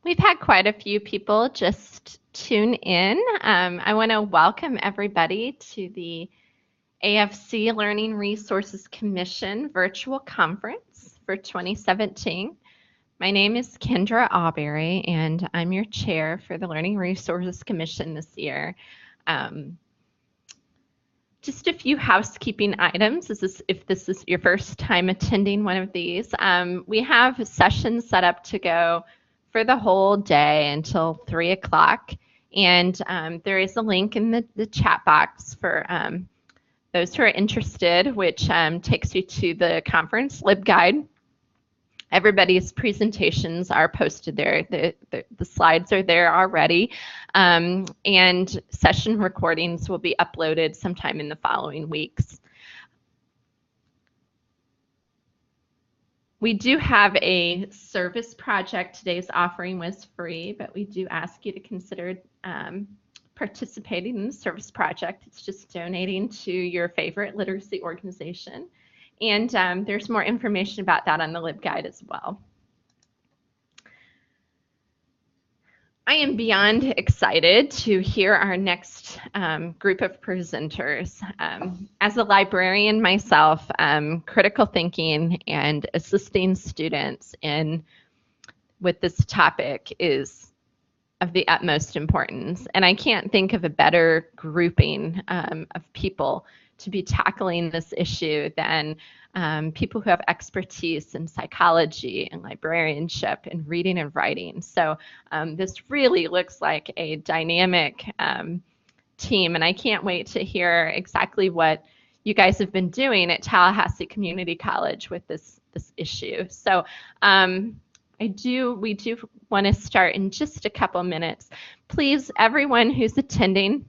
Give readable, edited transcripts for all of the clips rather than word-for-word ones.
We've had quite a few people just tune in. I want to welcome everybody to the AFC Learning Resources Commission virtual conference for 2017. My name is Kendra Auberry, and I'm your chair for the Learning Resources Commission this year. Just a few housekeeping items. If this is your first time attending one of these, we have sessions set up to go for the whole day until 3 o'clock. And there is a link in the chat box for those who are interested, which takes you to the conference LibGuide. Everybody's presentations are posted there. The slides are there already. And session recordings will be uploaded sometime in the following weeks. We do have a service project. Today's offering was free, but we do ask you to consider participating in the service project. It's just donating to your favorite literacy organization. And there's more information about that on the LibGuide as well. I am beyond excited to hear our next group of presenters. As a librarian myself, critical thinking and assisting students with this topic is of the utmost importance. And I can't think of a better grouping of people to be tackling this issue than people who have expertise in psychology and librarianship and reading and writing. So this really looks like a dynamic team, and I can't wait to hear exactly what you guys have been doing at Tallahassee Community College with this issue. So we do want to start in just a couple minutes. Please, everyone who's attending,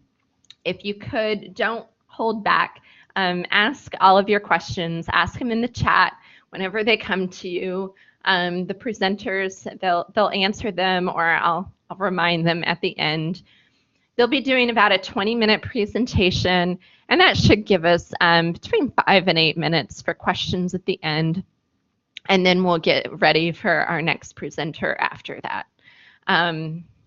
if you could, don't hold back. Ask all of your questions. Ask them in the chat whenever they come to you. The presenters, they'll answer them, or I'll remind them at the end. They'll be doing about a 20-minute presentation, and that should give us between 5 and 8 minutes for questions at the end. And then we'll get ready for our next presenter after that.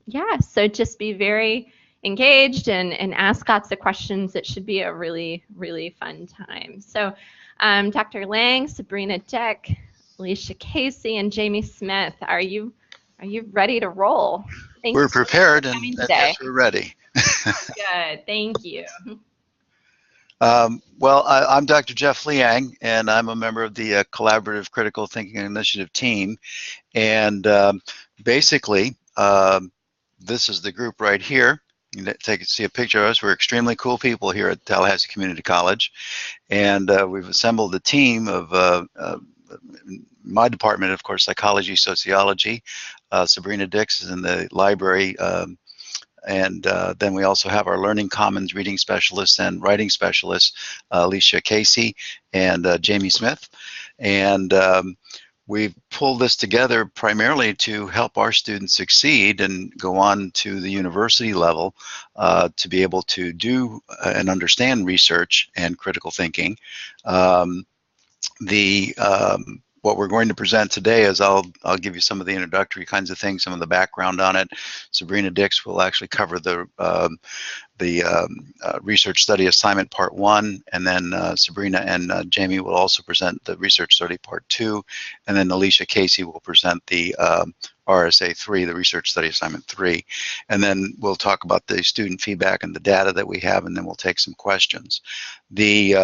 Yeah, so just be very engaged and ask lots of questions. It should be a really, really fun time. So Dr. Lang, Sabrina Dick, Alicia Casey, and Jamie Smith, are you ready to roll? We're prepared, and yes, we're ready. Good, thank you. Well, I'm Dr. Jeff Liang, and I'm a member of the Collaborative Critical Thinking Initiative team. And basically, this is the group right here. You can see a picture of us. We're extremely cool people here at Tallahassee Community College. And we've assembled a team of my department, of course, psychology, sociology. Sabrina Dix is in the library. And then we also have our Learning Commons reading specialists and writing specialists, Alicia Casey and Jamie Smith. And we've pulled this together primarily to help our students succeed and go on to the university level to be able to do and understand research and critical thinking. What we're going to present today is I'll give you some of the introductory kinds of things, some of the background on it. Sabrina Dix will actually cover the research study assignment part 1, and then Sabrina and Jamie will also present the research study part 2, and then Alicia Casey will present the RSA 3, the research study assignment 3, and then we'll talk about the student feedback and the data that we have, and then we'll take some questions. The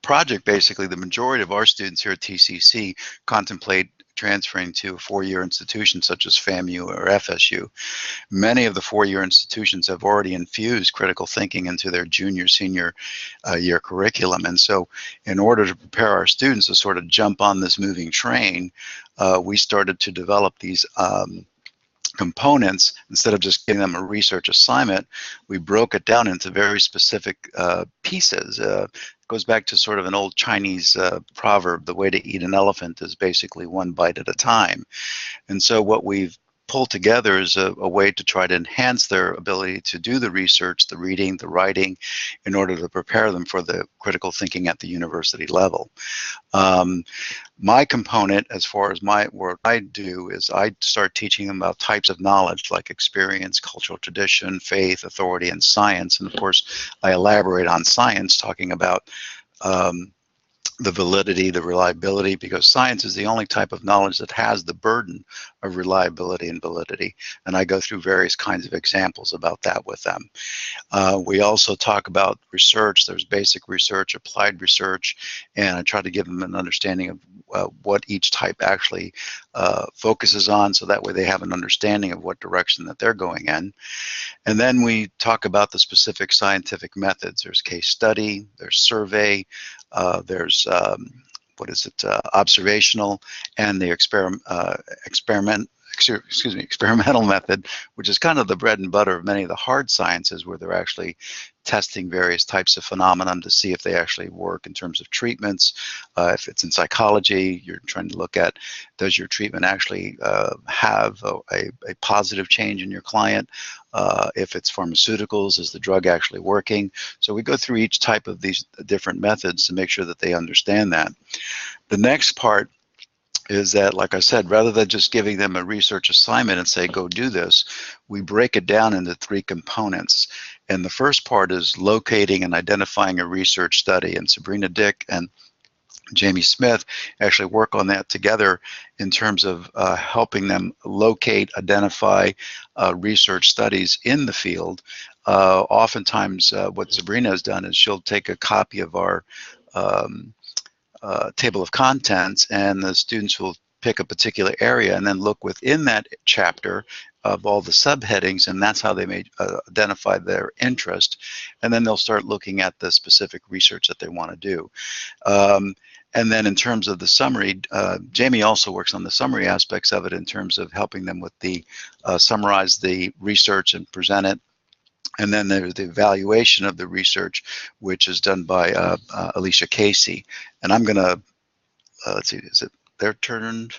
project, basically, the majority of our students here at TCC contemplate transferring to a 4-year institution such as FAMU or FSU. Many of the 4-year institutions have already infused critical thinking into their junior, senior year curriculum. And so in order to prepare our students to sort of jump on this moving train, we started to develop these components. Instead of just giving them a research assignment, we broke it down into very specific pieces. It goes back to sort of an old Chinese proverb: the way to eat an elephant is basically one bite at a time. And so what we've pulled together as a way to try to enhance their ability to do the research, the reading, the writing, in order to prepare them for the critical thinking at the university level. My component, as far as what I do, is I start teaching them about types of knowledge like experience, cultural tradition, faith, authority, and science. And of course, I elaborate on science, talking about the validity, the reliability, because science is the only type of knowledge that has the burden of reliability and validity. And I go through various kinds of examples about that with them. We also talk about research. There's basic research, applied research, and I try to give them an understanding of what each type actually focuses on, so that way they have an understanding of what direction that they're going in. And then we talk about the specific scientific methods. There's case study, there's survey, there's observational, and the experimental method, which is kind of the bread and butter of many of the hard sciences, where they're actually testing various types of phenomenon to see if they actually work in terms of treatments. If it's in psychology, you're trying to look at, does your treatment actually have a positive change in your client? If it's pharmaceuticals, is the drug actually working? So we go through each type of these different methods to make sure that they understand that. The next part is that, like I said, rather than just giving them a research assignment and say, go do this, we break it down into 3 components. And the first part is locating and identifying a research study. And Sabrina Dick and Jamie Smith actually work on that together in terms of helping them locate, identify research studies in the field. Oftentimes, what Sabrina has done is she'll take a copy of our table of contents, and the students will pick a particular area and then look within that chapter of all the subheadings, and that's how they may identify their interest. And then they'll start looking at the specific research that they want to do. And then in terms of the summary, Jamie also works on the summary aspects of it in terms of helping them with the summarize the research and present it. And then there's the evaluation of the research, which is done by Alicia Casey. And I'm going to, let's see, is it their turn?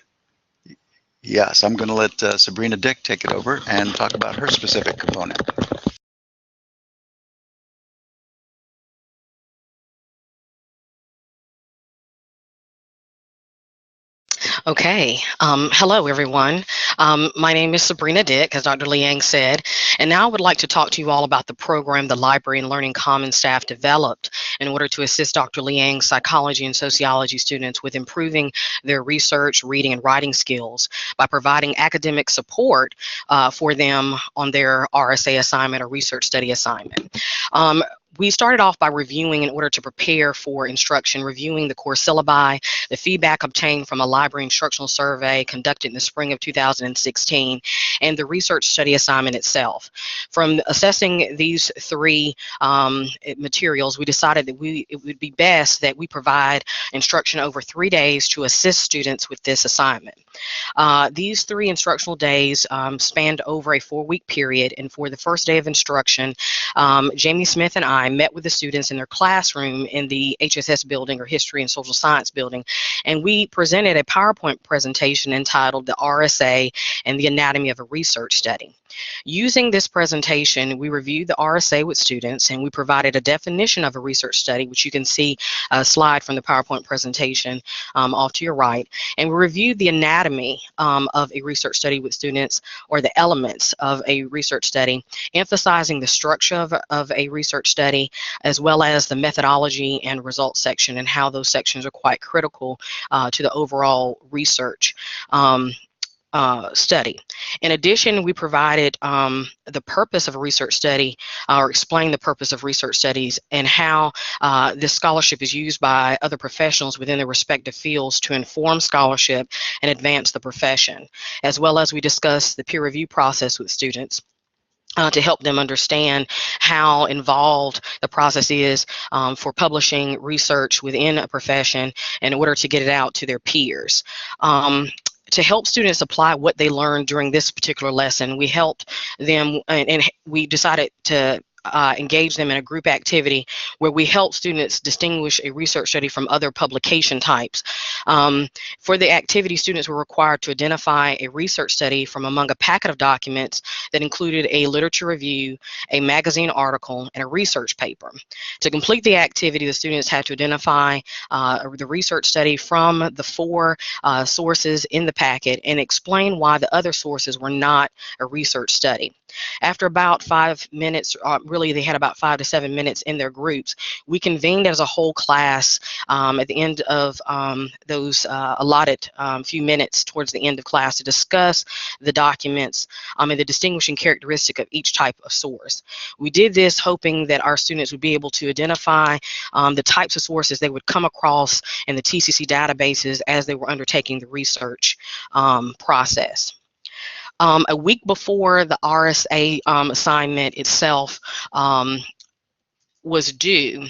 Yes, I'm going to let Sabrina Dick take it over and talk about her specific component. Okay. Hello, everyone. My name is Sabrina Dick, as Dr. Liang said, and now I would like to talk to you all about the program the Library and Learning Commons staff developed in order to assist Dr. Liang's psychology and sociology students with improving their research, reading, and writing skills by providing academic support for them on their RSA assignment or research study assignment. We started off by reviewing, in order to prepare for instruction, reviewing the course syllabi, the feedback obtained from a library instructional survey conducted in the spring of 2016, and the research study assignment itself. From assessing these 3 materials, we decided that it would be best that we provide instruction over 3 days to assist students with this assignment. These 3 instructional days spanned over a 4-week period, and for the first day of instruction, Jamie Smith and I met with the students in their classroom in the HSS building, or History and Social Science building, and we presented a PowerPoint presentation entitled The RSA and the Anatomy of a Research Study. Using this presentation, we reviewed the RSA with students, and we provided a definition of a research study, which you can see a slide from the PowerPoint presentation off to your right, and we reviewed the anatomy of a research study with students, or the elements of a research study, emphasizing the structure of a research study, as well as the methodology and results section, and how those sections are quite critical to the overall research study. In addition, we provided the purpose of a research study, or explained the purpose of research studies, and how this scholarship is used by other professionals within their respective fields to inform scholarship and advance the profession, as well as we discussed the peer review process with students. To help them understand how involved the process is for publishing research within a profession in order to get it out to their peers. To help students apply what they learned during this particular lesson, we helped them, and we decided to engage them in a group activity where we help students distinguish a research study from other publication types. For the activity, students were required to identify a research study from among a packet of documents that included a literature review, a magazine article, and a research paper. To complete the activity, the students had to identify the research study from the 4 sources in the packet and explain why the other sources were not a research study. After about 5 minutes, really they had about 5 to 7 minutes in their groups, we convened as a whole class at the end of those allotted few minutes towards the end of class to discuss the documents and the distinguishing characteristic of each type of source. We did this hoping that our students would be able to identify the types of sources they would come across in the TCC databases as they were undertaking the research process. A week before the RSA assignment itself was due,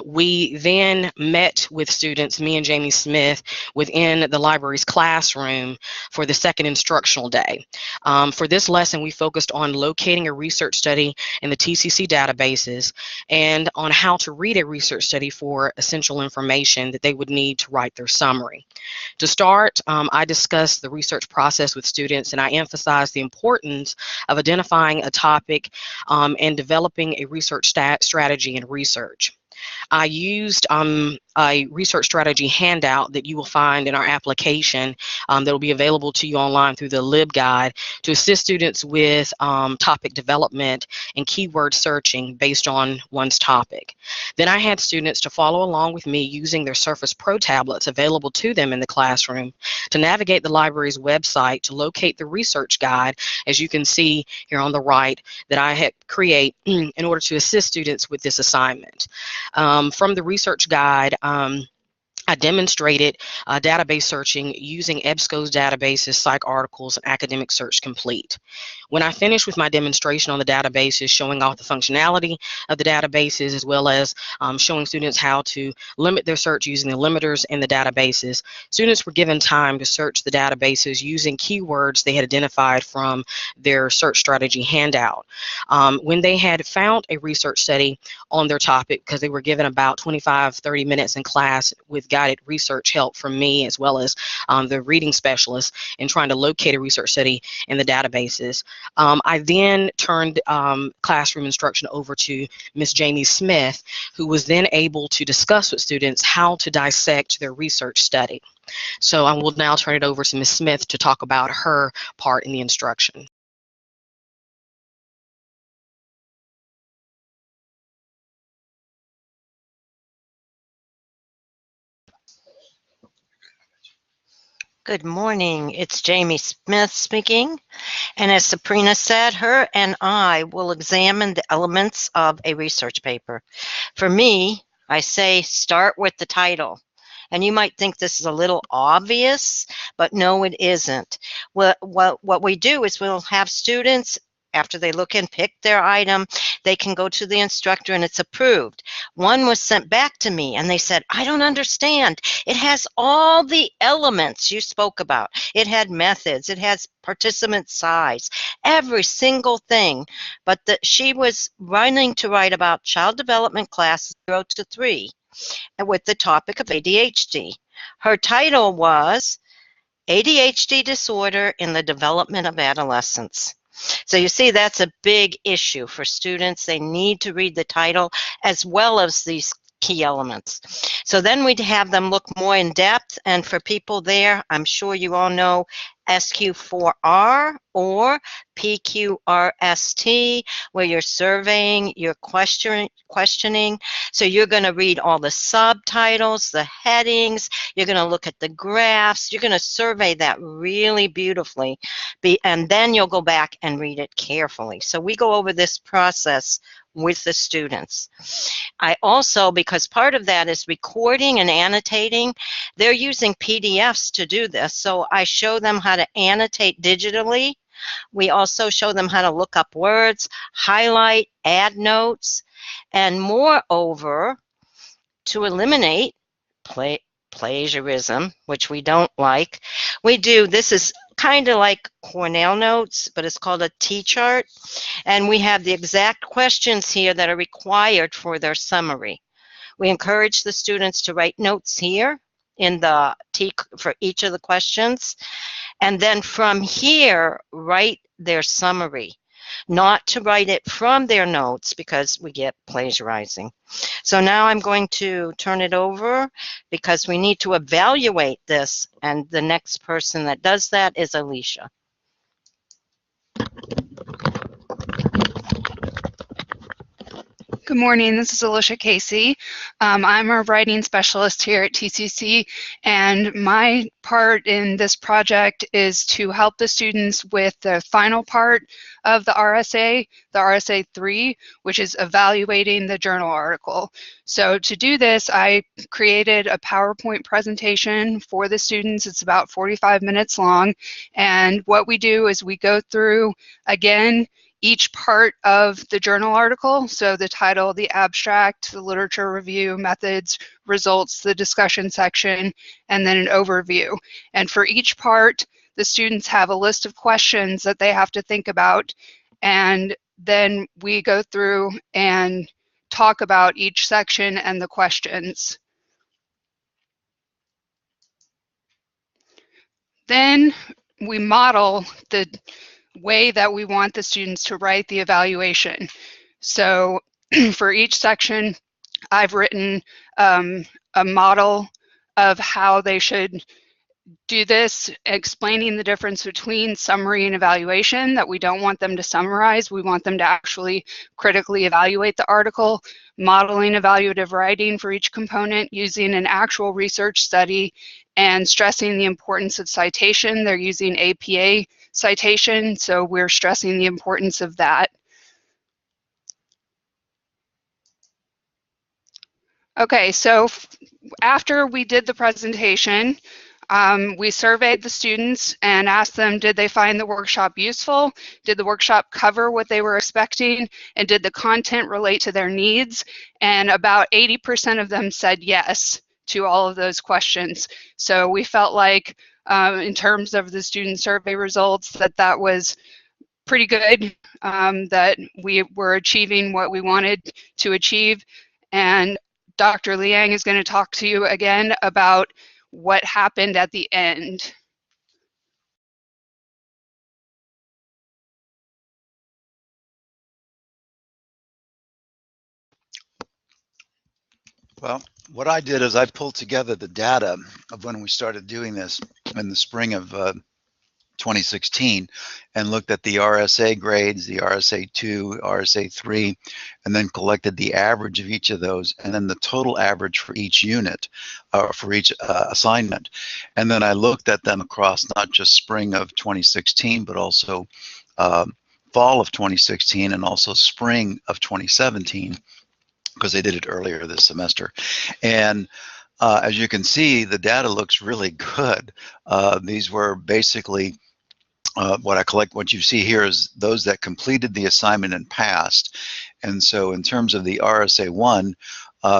we then met with students, me and Jamie Smith, within the library's classroom for the second instructional day. For this lesson, we focused on locating a research study in the TCC databases and on how to read a research study for essential information that they would need to write their summary. To start, I discussed the research process with students, and I emphasized the importance of identifying a topic and developing a research strategy and research. I used a research strategy handout that you will find in our application that will be available to you online through the LibGuide to assist students with topic development and keyword searching based on one's topic. Then I had students to follow along with me using their Surface Pro tablets available to them in the classroom to navigate the library's website to locate the research guide, as you can see here on the right, that I had created in order to assist students with this assignment. From the research guide, I demonstrated database searching using EBSCO's databases, PsycArticles, and Academic Search Complete. When I finished with my demonstration on the databases, showing off the functionality of the databases, as well as showing students how to limit their search using the limiters in the databases, students were given time to search the databases using keywords they had identified from their search strategy handout. When they had found a research study on their topic, because they were given about 25-30 minutes in class with guided research help from me, as well as the reading specialist, in trying to locate a research study in the databases. I then turned classroom instruction over to Ms. Jamie Smith, who was then able to discuss with students how to dissect their research study. So I will now turn it over to Ms. Smith to talk about her part in the instruction. Good morning, it's Jamie Smith speaking, and as Sabrina said, her and I will examine the elements of a research paper. For me, I say start with the title, and you might think this is a little obvious, but no, it isn't. What we do is we'll have students, after they look and pick their item, they can go to the instructor and it's approved. One was sent back to me and they said, I don't understand. It has all the elements you spoke about. It had methods, it has participant size, every single thing. But she was running to write about child development class 0 to 3 with the topic of ADHD. Her title was ADHD Disorder in the Development of Adolescence. So you see, that's a big issue for students. They need to read the title as well as these key elements. So then we'd have them look more in depth, and for people there, I'm sure you all know SQ4R or PQRST, where you're surveying, you're questioning. So you're going to read all the subtitles, the headings, you're going to look at the graphs, you're going to survey that really beautifully, and then you'll go back and read it carefully. So we go over this process with the students. I also, because part of that is recording and annotating, they're using PDFs to do this. So I show them how to annotate digitally. We also show them how to look up words, highlight, add notes, and moreover, to eliminate plagiarism, which we don't like, we do, this is kind of like Cornell notes, but it's called a T-chart. And we have the exact questions here that are required for their summary. We encourage the students to write notes here in the T for each of the questions. And then from here, write their summary. Not to write it from their notes because we get plagiarizing. So now I'm going to turn it over because we need to evaluate this, and the next person that does that is Alicia. Good morning, this is Alicia Casey. I'm a writing specialist here at TCC, and my part in this project is to help the students with the final part of the RSA 3, which is evaluating the journal article. So to do this, I created a PowerPoint presentation for the students. It's about 45 minutes long, and what we do is we go through, again, each part of the journal article, so the title, the abstract, the literature review, methods, results, the discussion section, and then an overview. And for each part, the students have a list of questions that they have to think about, and then we go through and talk about each section and the questions. Then we model the way that we want the students to write the evaluation. So for each section, I've written a model of how they should do this, explaining the difference between summary and evaluation, that we don't want them to summarize, we want them to actually critically evaluate the article, modeling evaluative writing for each component using an actual research study, and stressing the importance of citation. They're using APA citation, so we're stressing the importance of that. Okay, so after we did the presentation, we surveyed the students and asked them, did they find the workshop useful? Did the workshop cover what they were expecting? And did the content relate to their needs? And about 80% of them said yes to all of those questions. So we felt like, in terms of the student survey results, that was pretty good, that we were achieving what we wanted to achieve. And Dr. Liang is going to talk to you again about what happened at the end. Well, what I did is I pulled together the data of when we started doing this in the spring of 2016 and looked at the RSA grades, the RSA 2, RSA 3, and then collected the average of each of those and then the total average for each unit, for each assignment. And then I looked at them across not just spring of 2016, but also fall of 2016 and also spring of 2017, because they did it earlier this semester. And as you can see, the data looks really good. These were basically what you see here is those that completed the assignment and passed. And so in terms of the RSA 1,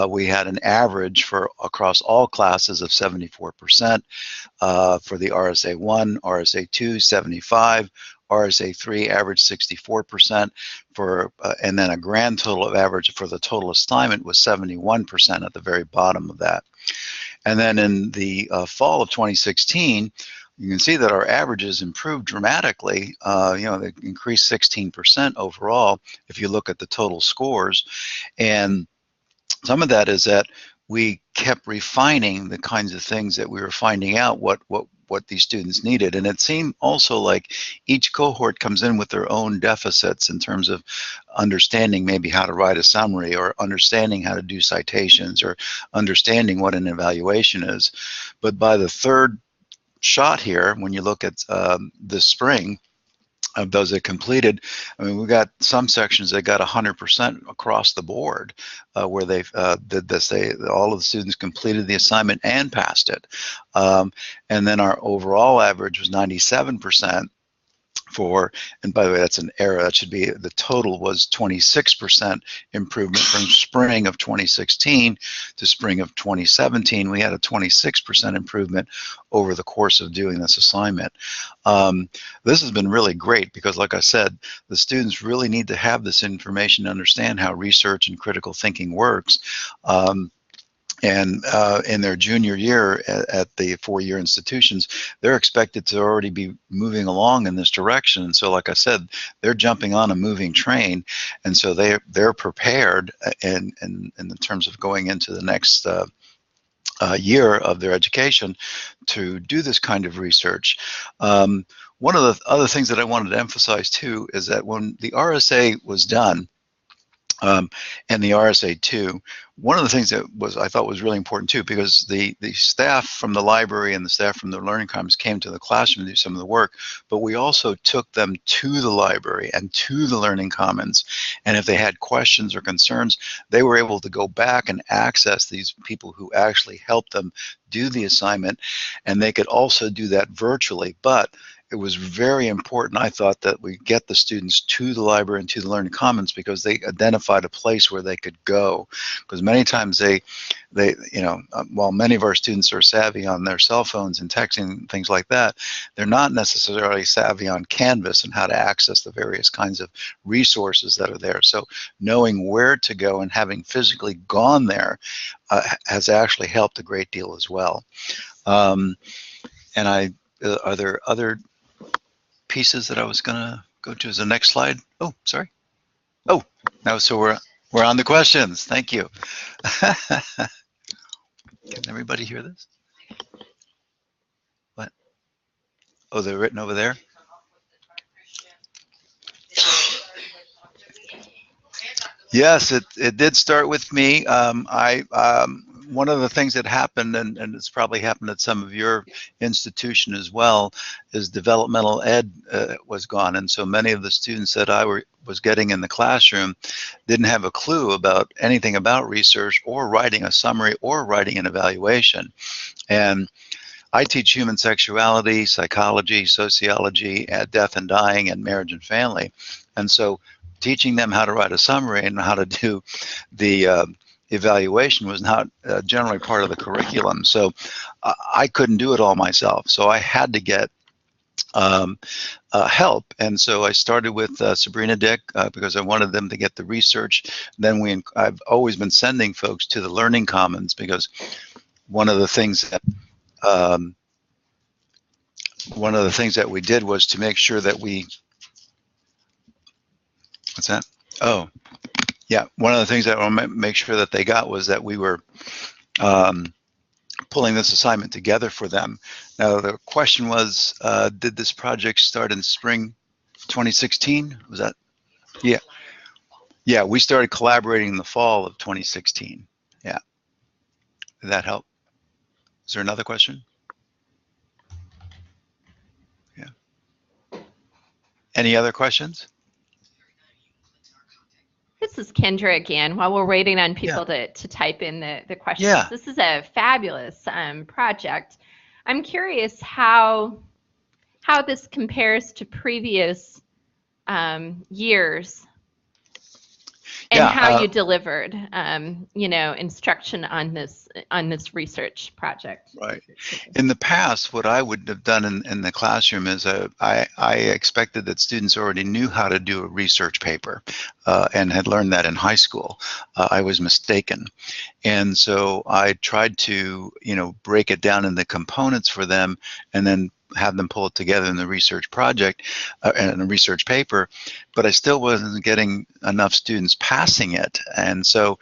we had an average for across all classes of 74%. For the RSA 1, RSA 2, 75, RSA 3 average 64%, and then a grand total of average for the total assignment was 71% at the very bottom of that. And then in the fall of 2016, you can see that our averages improved dramatically. They increased 16% overall if you look at the total scores. And some of that is that we kept refining the kinds of things that we were finding out what these students needed. And it seemed also like each cohort comes in with their own deficits in terms of understanding maybe how to write a summary, or understanding how to do citations, or understanding what an evaluation is. But by the third shot here, when you look at this spring, of those that completed, I mean, we got some sections that got 100% across the board, where they did this. All of the students completed the assignment and passed it. And then our overall average was 97%. and by the way, that's an error. That should be, the total was 26% improvement from spring of 2016 to spring of 2017. We had a 26% improvement over the course of doing this assignment. This has been really great because, like I said, the students really need to have this information to understand how research and critical thinking works. And in their junior year at the four-year institutions, they're expected to already be moving along in this direction. And so, like I said, they're jumping on a moving train, and so they're prepared in terms of going into the next year of their education to do this kind of research. One of the other things that I wanted to emphasize too is that when the RSA was done, and the RSA-2, one of the things that I thought was really important too, because the staff from the library and the staff from the Learning Commons came to the classroom to do some of the work, but we also took them to the library and to the Learning Commons, and if they had questions or concerns, they were able to go back and access these people who actually helped them do the assignment, and they could also do that virtually. But it was very important, I thought, that we get the students to the library and to the Learning Commons because they identified a place where they could go. Because many times while many of our students are savvy on their cell phones and texting and things like that, they're not necessarily savvy on Canvas and how to access the various kinds of resources that are there. So knowing where to go and having physically gone there has actually helped a great deal as well. Are there other pieces that I was gonna go to? Is the next slide? Oh, sorry. Oh, now so we're on the questions. Thank you. Can everybody hear this? What? Oh, they're written over there. Yes, it did start with me. One of the things that happened, and it's probably happened at some of your institution as well, is developmental ed was gone, and so many of the students that I was getting in the classroom didn't have a clue about anything about research or writing a summary or writing an evaluation. And I teach human sexuality, psychology, sociology, death and dying, and marriage and family, and so teaching them how to write a summary and how to do the evaluation was not generally part of the curriculum. So I couldn't do it all myself. So I had to get help. And so I started with Sabrina Dick because I wanted them to get the research. Then I've always been sending folks to the Learning Commons because one of the things that we did was to make sure that what's that? Oh, yeah, one of the things that I want to make sure that they got was that we were pulling this assignment together for them. Now, the question was, did this project start in spring 2016? Was that? Yeah. Yeah, we started collaborating in the fall of 2016. Yeah. Did that help? Is there another question? Yeah. Any other questions? This is Kendra again. While we're waiting on people to type in the questions, this is a fabulous project. I'm curious how this compares to previous years and how you delivered, instruction on this research project. Right. In the past, what I would have done in the classroom is I expected that students already knew how to do a research paper and had learned that in high school. I was mistaken. And so I tried to, break it down into components for them and then have them pull it together in the research project and a research paper, but I still wasn't getting enough students passing it. And so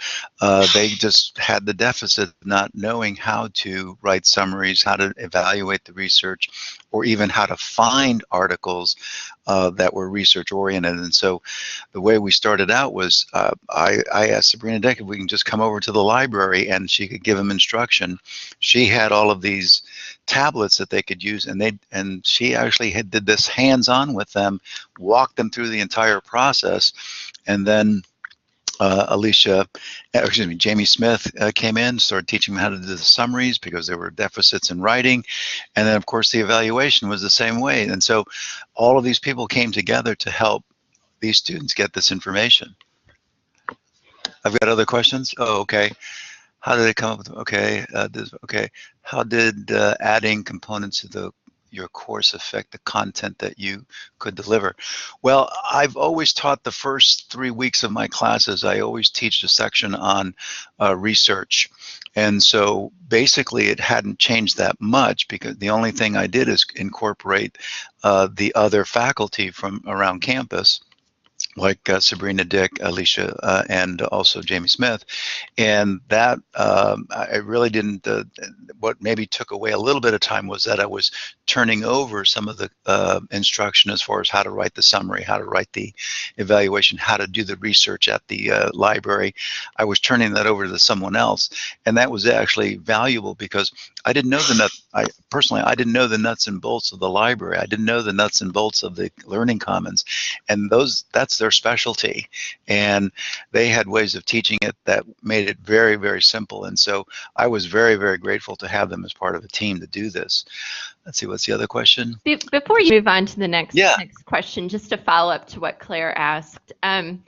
they just had the deficit of not knowing how to write summaries, how to evaluate the research, or even how to find articles that were research oriented. And so the way we started out was I asked Sabrina Dick if we can just come over to the library and she could give them instruction. She had all of these tablets that they could use, and she actually did this hands-on with them, walked them through the entire process, and then Jamie Smith came in, started teaching them how to do the summaries because there were deficits in writing. And then, of course, the evaluation was the same way. And so all of these people came together to help these students get this information. I've got other questions. Oh, okay. How did it come up with, okay, how did adding components to your course affect the content that you could deliver? Well, I've always taught the first 3 weeks of my classes, I always teach a section on research. And so basically it hadn't changed that much because the only thing I did is incorporate the other faculty from around campus, like Sabrina Dick, Alicia, and also Jamie Smith. And that I really didn't, what maybe took away a little bit of time was that I was turning over some of the instruction as far as how to write the summary, how to write the evaluation, how to do the research at the library. I was turning that over to someone else. And that was actually valuable because I didn't know I didn't know the nuts and bolts of the library. I didn't know the nuts and bolts of the Learning Commons. And that's their specialty. And they had ways of teaching it that made it very, very simple. And so I was very, very grateful to have them as part of a team to do this. Let's see, what's the other question? Before you move on to the next question, just to follow up to what Claire asked. I'm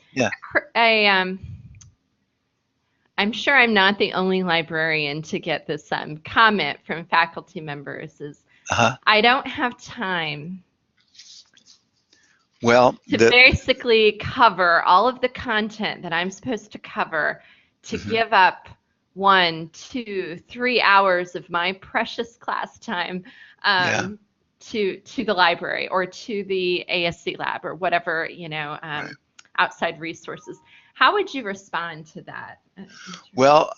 sure I'm not the only librarian to get this comment from faculty members is, I don't have time to basically cover all of the content that I'm supposed to cover, to give up 1, 2, 3 hours of my precious class time to the library or to the ASC lab or whatever, outside resources. How would you respond to that? Well,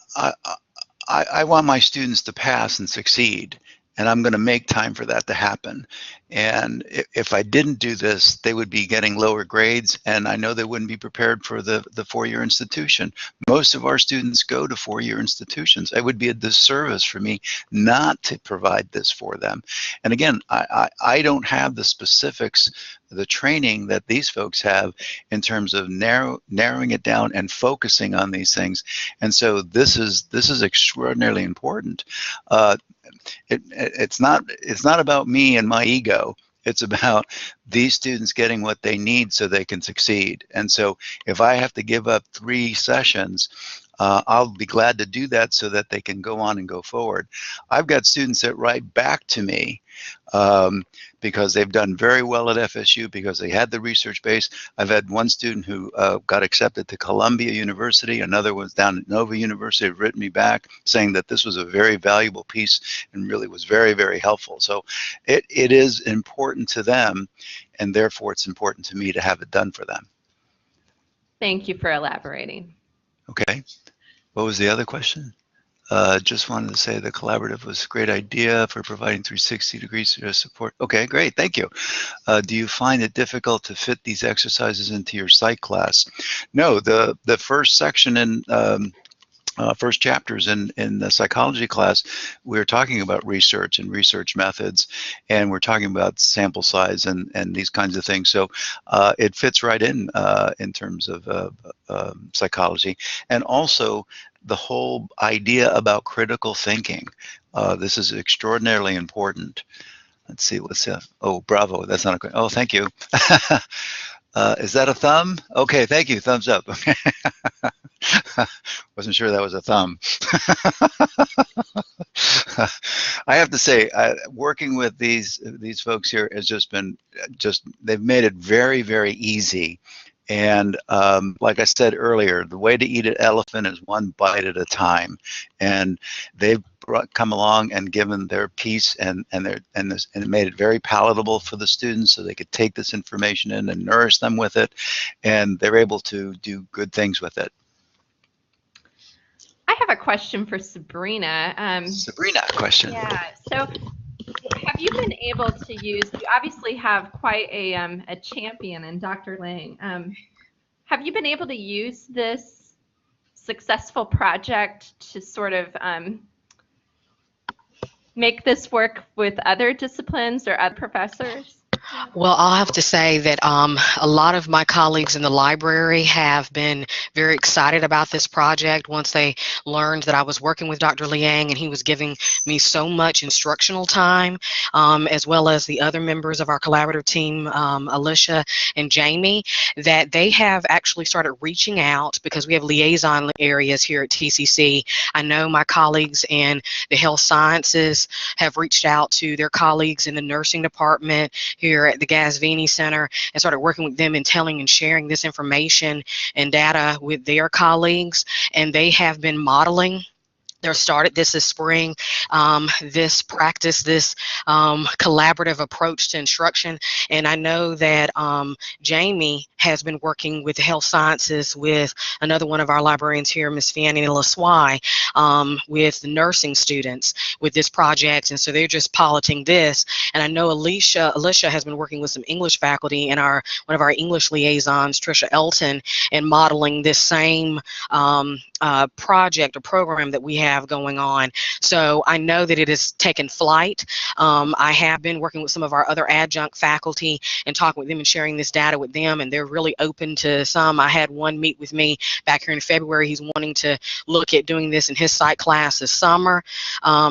I want my students to pass and succeed, and I'm going to make time for that to happen. And if I didn't do this, they would be getting lower grades, and I know they wouldn't be prepared for the 4-year institution. Most of our students go to 4-year institutions. It would be a disservice for me not to provide this for them. And again, I don't have the specifics, the training that these folks have in terms of narrowing it down and focusing on these things. And so this is extraordinarily important. It's not about me and my ego. It's about these students getting what they need so they can succeed. And so if I have to give up 3 sessions, I'll be glad to do that so that they can go on and go forward. I've got students that write back to me because they've done very well at FSU because they had the research base. I've had one student who got accepted to Columbia University. Another was down at Nova University, have written me back saying that this was a very valuable piece and really was very, very helpful. So it is important to them, and therefore it's important to me to have it done for them. Thank you for elaborating. Okay. What was the other question? Just wanted to say the collaborative was a great idea for providing 360 degrees support. Okay, great, thank you. Do you find it difficult to fit these exercises into your psych class? No, the first section in first chapters in the psychology class, we're talking about research and research methods, and we're talking about sample size and these kinds of things. So it fits right in terms of psychology, and also the whole idea about critical thinking. This is extraordinarily important. Let's see, what's that? Oh, bravo, that's not a good, oh, thank you. Is that a thumb? Okay, thank you, thumbs up. Wasn't sure that was a thumb. I have to say, working with these folks here has just been, they've made it very, very easy. And like I said earlier, the way to eat an elephant is one bite at a time. And they've come along and given their piece and it made it very palatable for the students so they could take this information in and nourish them with it. And they're able to do good things with it. I have a question for Sabrina. Sabrina, question. Yeah, so have you been able to use, you obviously have quite a champion in Dr. Lang. Have you been able to use this successful project to sort of make this work with other disciplines or other professors? Well, I'll have to say that a lot of my colleagues in the library have been very excited about this project once they learned that I was working with Dr. Liang and he was giving me so much instructional time, as well as the other members of our collaborative team, Alicia and Jamie, that they have actually started reaching out because we have liaison areas here at TCC. I know my colleagues in the health sciences have reached out to their colleagues in the nursing department here at the Gasvini Center and started working with them and telling and sharing this information and data with their colleagues, and they have been modeling. They're started this spring, this practice, this collaborative approach to instruction. And I know that Jamie has been working with the health sciences with another one of our librarians here, Ms. Fianni Laswai, with the nursing students with this project. And so they're just piloting this. And I know Alicia has been working with some English faculty and one of our English liaisons, Trisha Elton, and modeling this same project or program that we have going on. So I know that it has taken flight. I have been working with some of our other adjunct faculty and talking with them and sharing this data with them, and they're really open to some. I had one meet with me back here in February. He's wanting to look at doing this in his psych class this summer.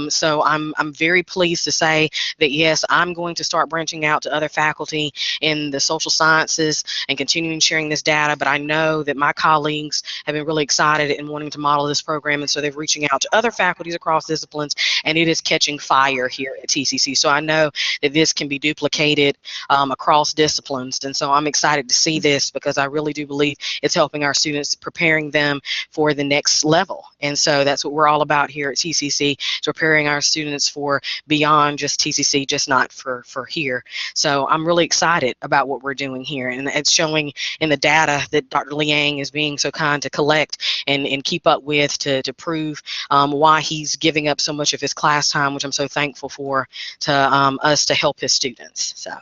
So I'm very pleased to say that yes, I'm going to start branching out to other faculty in the social sciences and continuing sharing this data, but I know that my colleagues have been really excited and wanting to model this program, and so they're reaching out to other faculties across disciplines, and it is catching fire here at TCC. So I know that this can be duplicated across disciplines, and so I'm excited to see this because I really do believe it's helping our students, preparing them for the next level. And so that's what we're all about here at TCC, is preparing our students for beyond just TCC, just not for here. So I'm really excited about what we're doing here, and it's showing in the data that Dr. Liang is being so kind to collect and keep up with to prove why he's giving up so much of his class time, which I'm so thankful for, to us to help his students. So.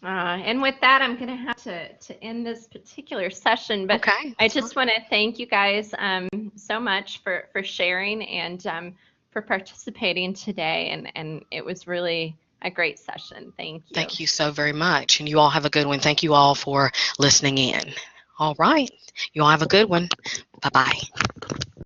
And with that, I'm going to have to end this particular session, but Okay. I just want to thank you guys so much for sharing and for participating today, and it was really a great session. Thank you. Thank you so very much, and you all have a good one. Thank you all for listening in. All right. You all have a good one. Bye-bye.